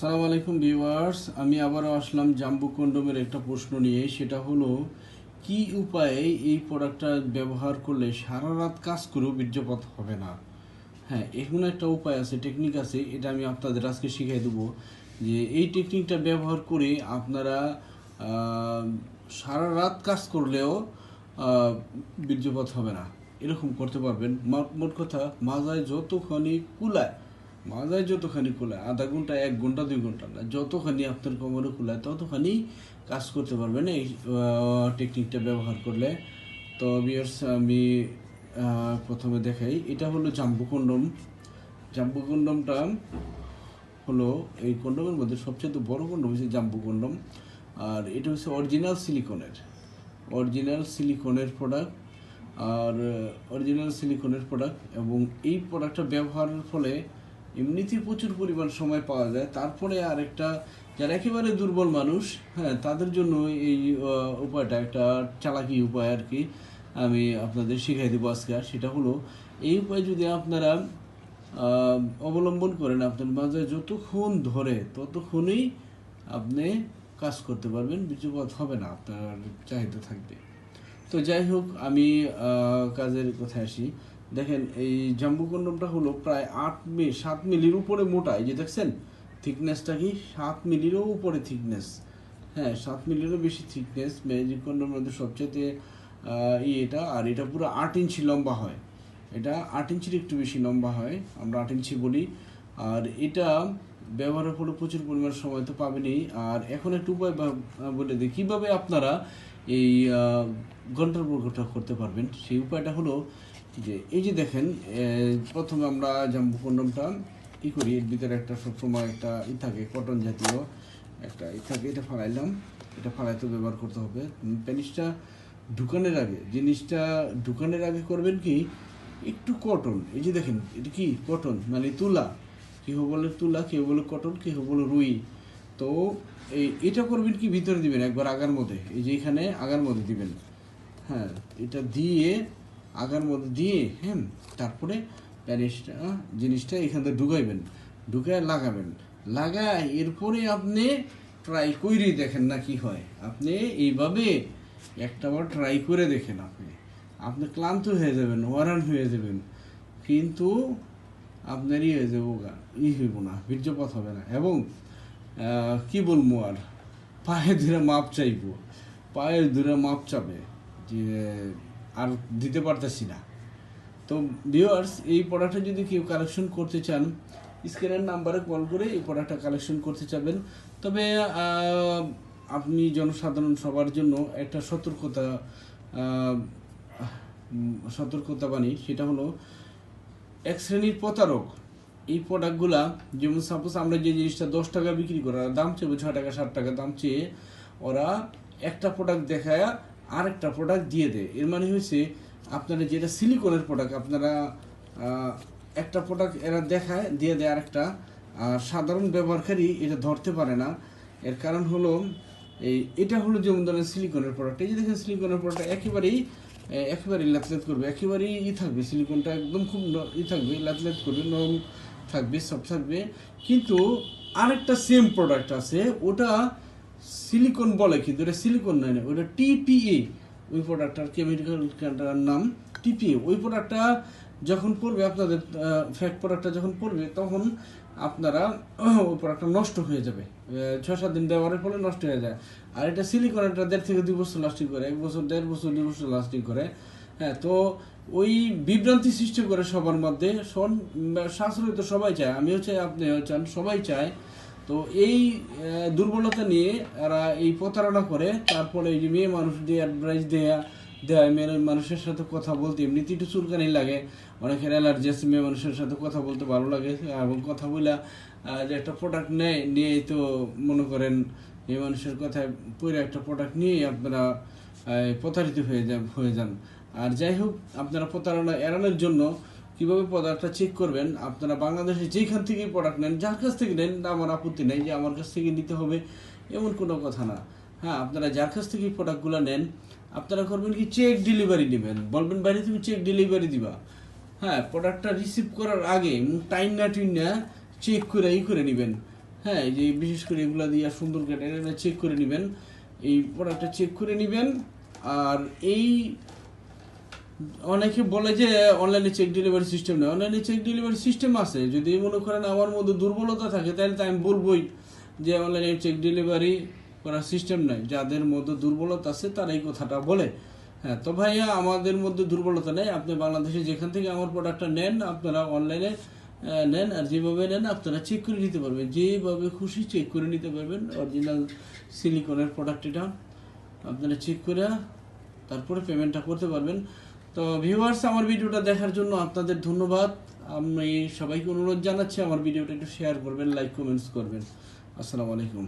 আসসালামু আলাইকুম ভিউয়ার্স, আমি আবারও আসলাম জাম্বু কন্ডোমের একটা প্রশ্ন নিয়ে। সেটা হলো, কি উপায়ে এই প্রোডাক্টটা ব্যবহার করলে সারা রাত কাজ করেও বীর্যপাত হবে না। হ্যাঁ, এখন একটা উপায় আছে, টেকনিক আছে, এটা আমি আপনাদের আজকে শিখিয়ে দেবো। যে এই টেকনিকটা ব্যবহার করে আপনারা সারা রাত কাজ করলেও বীর্যপাত হবে না, এরকম করতে পারবেন। মোট কথা, মাজায় যতখানি কুলায়, আধা ঘন্টা, 1 ঘন্টা, 2 ঘন্টা না, যতখানি আপনার কোমরে কুলায় ততখানি কাজ করতে পারবেন এই টেকনিকটা ব্যবহার করলে। তো ভিউয়ার্স, আমি প্রথমে দেখাই। এটা হলো জাম্বু কন্ডম। জাম্বু কন্ডমটা হলো এই কন্ডমের মধ্যে সবচেয়ে বড় কন্ডম হচ্ছে জাম্বু কন্ডম। আর এটা হচ্ছে অরিজিনাল সিলিকনের প্রোডাক্ট। আর অরিজিনাল সিলিকনের প্রোডাক্ট, এবং এই প্রোডাক্টটা ব্যবহারের ফলে এমনিতেই প্রচুর পরিমাণ সময় পাওয়া যায়। তারপরে আরেকটা, যারা একেবারে দুর্বল মানুষ, হ্যাঁ, তাদের জন্য এই উপায়টা একটা চালাকি উপায় আর কি, আমি আপনাদের শিখাই দেবো আজকে। সেটা হলো, এই উপায় যদি আপনারা অবলম্বন করেন, আপনার মাঝে যতক্ষণ ধরে ততক্ষণই আপনি কাজ করতে পারবেন, বীর্যপাত হবে না, আপনার চাহিদা থাকবে। তো যাই হোক, আমি কাজের কথায় আসি। দেখেন, এই জাম্বু কন্ডমটা হলো প্রায় 7 মিলির উপরে মোটা। এই যে দেখছেন থিকনেসটা, কি 7 মিলিরও উপরে থিকনেস। হ্যাঁ, 7 মিলিরও বেশি থিকনেস ম্যাজিক কন্ডমের মধ্যে সবচেয়ে এটা। আর এটা পুরো 8 ইঞ্চি লম্বা হয়। এটা 8 ইঞ্চির একটু বেশি লম্বা হয়, আমরা 8 ইঞ্চি বলি। আর এটা ব্যবহারের ফলে প্রচুর পরিমাণ সময় তো পাবেনই। আর এখন একটু উপায় বলে দিই কীভাবে আপনারা এই ঘন্টার পর ঘন্টা করতে পারবেন। সেই উপায়টা হলো যে, এই যে দেখেন, প্রথমে আমরা জাম্বু কন্ডমটা করি, এর ভিতরে একটা সবসময় একটা থাকে, কটন জাতীয় একটা থাকে, এটা ফালাইলাম। এটা ফালাইতে ব্যবহার করতে হবে। জিনিসটা ঢুকানোর আগে করবেন কি, একটু কটন, এই যে দেখেন, এটা কি কটন মানে তুলা, কেউ বলে তুলা, কেউ বলে কটন, কেউ বলে রুই। তো এটা করবেন কি, ভিতরে দিবেন একবার আগার মধ্যে, এই যে এখানে আগার মধ্যে দিবেন। হ্যাঁ, এটা দিয়ে আগার মধ্যে দিয়ে, হ্যাঁ, তারপরে জিনিসটা এখান থেকে ঢুকায় লাগায় এরপরে আপনি ট্রাই করে দেখেন না কি হয়। আপনি এইভাবে একটাবার ট্রাই করে দেখেন, আপনি ক্লান্ত হয়ে যাবেন, ওয়ারান হয়ে যাবেন, কিন্তু আপনার হয়ে যাবো হইব না, বীর্যপাত হবে না। এবং কি বলবো আর, পায়ের ধরে মাপ চাবে যে আর দিতে পারতেছি না। তো ভিউয়ার্স, এই প্রোডাক্টটা যদি কেউ কালেকশন করতে চান, স্ক্রিনের নাম্বারে কল করে এই প্রোডাক্টটা কালেকশন করতে চাবেন। তবে আপনি জনসাধারণ সবার জন্য একটা সতর্কতা বাণী। সেটা হলো, এক শ্রেণীর প্রতারক এই প্রোডাক্টগুলা, যেমন সাপোজ আমরা যে জিনিসটা 10 টাকা বিক্রি করি, দাম চেয়ে 6 টাকা 7 টাকা দাম চেয়ে, ওরা একটা প্রোডাক্ট দেখায় আরেকটা প্রোডাক্ট দিয়ে দেয়। এর মানে হয়েছে, আপনারা যেটা সিলিকনের প্রোডাক্ট, আপনারা একটা প্রোডাক্ট এরা দেখায় দিয়ে দেয় আরেকটা, আর সাধারণ ব্যবহারকারী এটা ধরতে পারে না। এর কারণ হলো, এটা হলো যেমন ধরেন সিলিকনের প্রোডাক্ট, এই যে দেখেন সিলিকনের প্রোডাক্ট একেবারেই ল্যাথলেট করবে, একেবারেই থাকবে, সিলিকনটা একদম খুব থাকবে, ল্যাথলেট করবে, নরম থাকবে, সব থাকবে। কিন্তু আরেকটা সেম প্রোডাক্ট আছে, ওটা সিলিকন বলে, কিন্তু এটা সিলিকন নয়, ওটা টিপিএ। ওই প্রোডাক্টটার কেমিক্যালটার নাম টিপিএ। ওই প্রোডাক্টটা যখন পড়বে, আপনাদের ফ্যাক্ট প্রোডাক্টটা যখন পড়বে, তখন আপনারা ওই প্রোডাক্টটা নষ্ট হয়ে যাবে, 6-7 দিন ব্যবহারের ফলে নষ্ট হয়ে যায়। আর এটা সিলিকন, এটা 1.5 থেকে 2 বছর লাস্টিং করে, 1 বছর, 1.5 বছর, 2 বছর লাস্টিং করে। হ্যাঁ, তো ওই বিভ্রান্তি সৃষ্টি করে সবার মধ্যে। সাশ্রয় তো সবাই চায়, আমিও চাই, আপনিও চান, সবাই চায়। তো এই দুর্বলতা নিয়ে এরা এই প্রতারণা করে। তারপরে এই যে মেয়ে মানুষ দিয়ে অ্যাডভাইস দেয়, মেয়ে মানুষের সাথে কথা বলতে এমনিতেই একটু চুলকানি লাগে, অনেকের অ্যালার্জি আছে, মেয়ে মানুষের সাথে কথা বলতে ভালো লাগে, এবং কথা বলে যে একটা প্রোডাক্ট নিয়ে তো মনে করেন মেয়ে মানুষের কথায় পরে একটা প্রোডাক্ট নিয়েই আপনারা প্রতারিত হয়ে যান। আর যাই হোক, আপনারা প্রতারণা এড়ানোর জন্য কীভাবে প্রোডাক্টটা চেক করবেন, আপনারা বাংলাদেশে যেখান থেকেই প্রোডাক্ট নেন, যার কাছ থেকে নেন, আমার আপত্তি নেই যে আমার কাছ থেকে নিতে হবে, এমন কোনো কথা না। হ্যাঁ, আপনারা যার কাছ থেকে প্রোডাক্টগুলো নেন, আপনারা করবেন কি, চেক ডেলিভারি নেবেন, বলবেন বাইরে তুমি চেক ডেলিভারি দিবা। হ্যাঁ, প্রোডাক্টটা রিসিভ করার আগে টাইম না চেক করে নেবেন। হ্যাঁ, এই যে বিশেষ করে এগুলা দিয়ে সুন্দর করে এটা চেক করে নেবেন, এই প্রোডাক্টটা চেক করে নেবেন। আর এই অনেকে বলে যে অনলাইনে চেক ডেলিভারি সিস্টেম নেই, অনলাইনে চেক ডেলিভারি সিস্টেম আছে। যদি মনে করেন আমার মধ্যে দুর্বলতা থাকে তাহলে তো আমি বলবোই যে অনলাইনে চেক ডেলিভারি করার সিস্টেম নাই। যাদের মধ্যে দুর্বলতা আছে তারা এই কথাটা বলে। হ্যাঁ, তো ভাইয়া আমাদের মধ্যে দুর্বলতা নেই। আপনি বাংলাদেশে যেখান থেকে আমার প্রোডাক্টটা নেন, আপনারা অনলাইনে নেন, আর যেভাবে নেন আপনারা চেক করে নিতে পারবেন, যেভাবে খুশি চেক করে নিতে পারবেন। অরিজিনাল সিলিকনের প্রোডাক্ট এটা, আপনারা চেক করে তারপরে পেমেন্টটা করতে পারবেন। তো ভিউয়ার্স, আমার ভিডিওটা দেখার জন্য আপনাদের ধন্যবাদ। আমি সবাইকে অনুরোধ জানাচ্ছি আমার ভিডিওটা একটু শেয়ার করবেন, লাইক কমেন্টস করবেন। আসসালামু আলাইকুম।